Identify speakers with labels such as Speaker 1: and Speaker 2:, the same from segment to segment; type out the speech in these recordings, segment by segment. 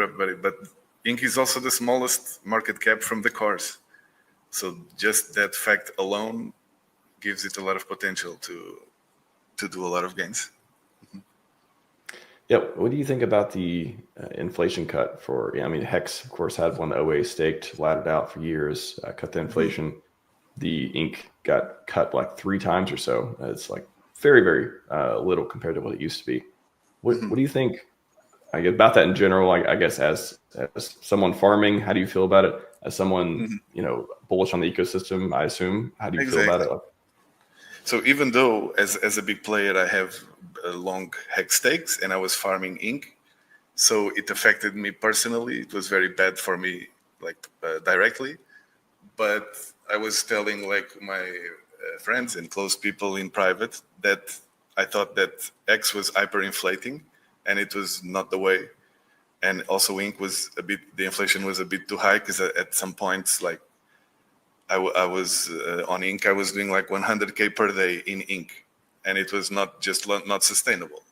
Speaker 1: everybody, but Inc is also the smallest market cap from the cores. So just that fact alone gives it a lot of potential to do a lot of gains.
Speaker 2: Yeah, what do you think about the inflation cut for? I mean, Hex, of course, had one OA staked, laddered out for years, cut the inflation. The Inc got cut like 3 times or so. It's like very, very little compared to what it used to be. What do you think about that in general? I guess as someone farming, how do you feel about it? As someone bullish on the ecosystem, I assume, how do you feel about it?
Speaker 1: So even though as a big player I have long Hex stakes and I was farming Inc, so it affected me personally. It was very bad for me, like directly. But I was telling like my friends and close people in private that I thought that X was hyperinflating, and it was not the way. And also Inc was the inflation was a bit too high, because at some points, like I was on Inc, I was doing like 100K per day in Inc, and it was not sustainable,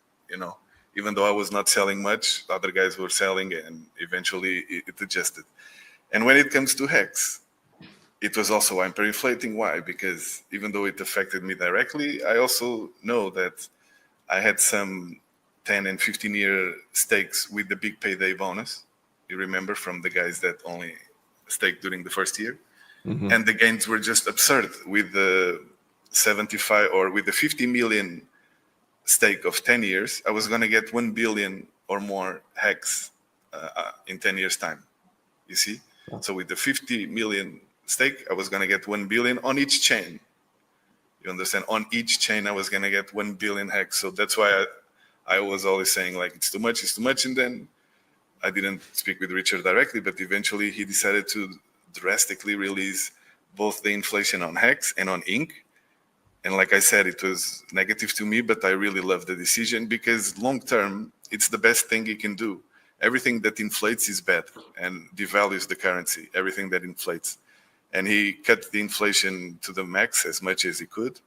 Speaker 1: even though I was not selling much, other guys were selling, and eventually it adjusted. And when it comes to Hex, it was also hyperinflating. Why? Because even though it affected me directly, I also know that I had some 10 and 15-year stakes with the big payday bonus. You remember, from the guys that only staked during the first year. And the gains were just absurd. With the 75 or with the 50 million stake of 10 years, I was going to get 1 billion or more Hex in 10 years time. You see? Wow. So with the 50 million stake, I was going to get 1 billion on each chain. You understand? On each chain, I was going to get 1 billion Hex. So that's why I was always saying, like, it's too much. And then I didn't speak with Richard directly, but eventually he decided to drastically release both the inflation on Hex and on Inc. And like I said, it was negative to me, but I really love the decision, because long term, it's the best thing you can do. Everything that inflates is bad and devalues the currency, everything that inflates. And he cut the inflation to the max as much as he could.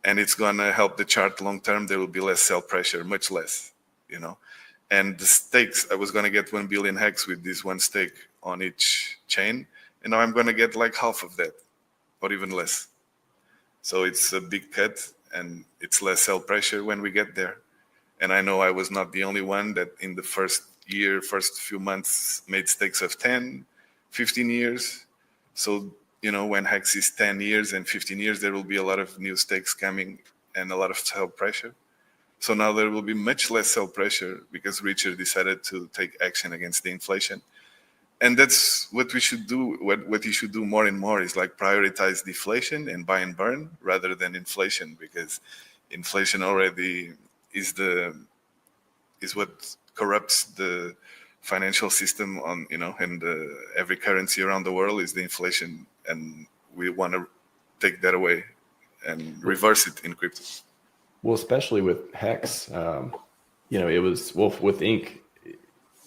Speaker 1: And it's going to help the chart long term. There will be less sell pressure, much less, And the stakes, I was going to get 1 billion Hex with this one stake on each chain. And now I'm going to get like half of that, or even less. So it's a big cut, and it's less sell pressure when we get there. And I know I was not the only one that in the first few months made stakes of 10, 15 years. So, when Hex is 10 years and 15 years, there will be a lot of new stakes coming and a lot of sell pressure. So now there will be much less sell pressure, because Richard decided to take action against the inflation. And that's what we should do. What you should do more and more is like prioritize deflation and buy and burn rather than inflation, because inflation already is what corrupts the financial system and every currency around the world is the inflation, and we want to take that away and reverse it in crypto.
Speaker 2: Well, especially with Hex, it was with Inc.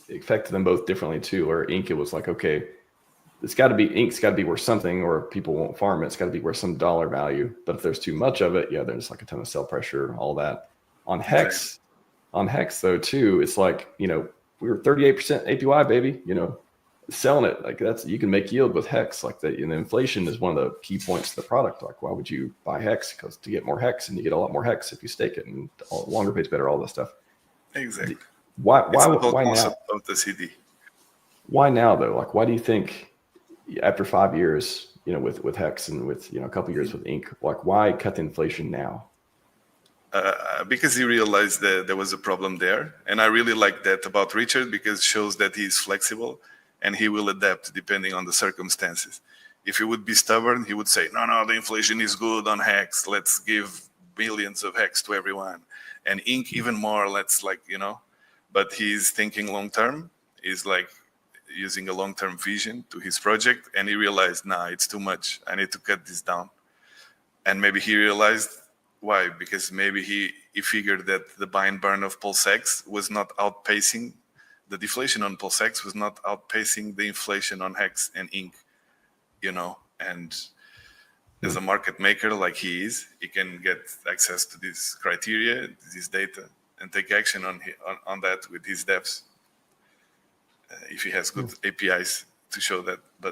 Speaker 2: It affected them both differently too. Or Inc, it was like, okay, Ink's got to be worth something, or people won't farm it. It's got to be worth some dollar value. But if there's too much of it, there's like a ton of sell pressure, all that. On Hex, though too, it's like, we were 38% APY, baby. Selling it like you can make yield with Hex like that. And inflation is one of the key points of the product. Like, why would you buy Hex? Because to get more Hex, and you get a lot more Hex if you stake it, and longer pays better, all that stuff.
Speaker 1: Exactly.
Speaker 2: Why now?
Speaker 1: Of the CD.
Speaker 2: Why now though? Like, why do you think after 5 years, with Hex and with a couple of years with Inc, like, why cut the inflation now?
Speaker 1: Because he realized that there was a problem there, and I really like that about Richard, because it shows that he's flexible and he will adapt depending on the circumstances. If he would be stubborn, he would say, no, the inflation is good on Hex. Let's give billions of Hex to everyone, and Inc even more. But he's thinking long term. He's like using a long term vision to his project, and he realized, it's too much. I need to cut this down. And maybe he realized why, because maybe he figured that the buy and burn of PulseX was not outpacing the deflation on PulseX, was not outpacing the inflation on Hex and Inc. And as a market maker like he is, he can get access to this criteria, this data, and take action on that with his devs. if he has good APIs to show that. But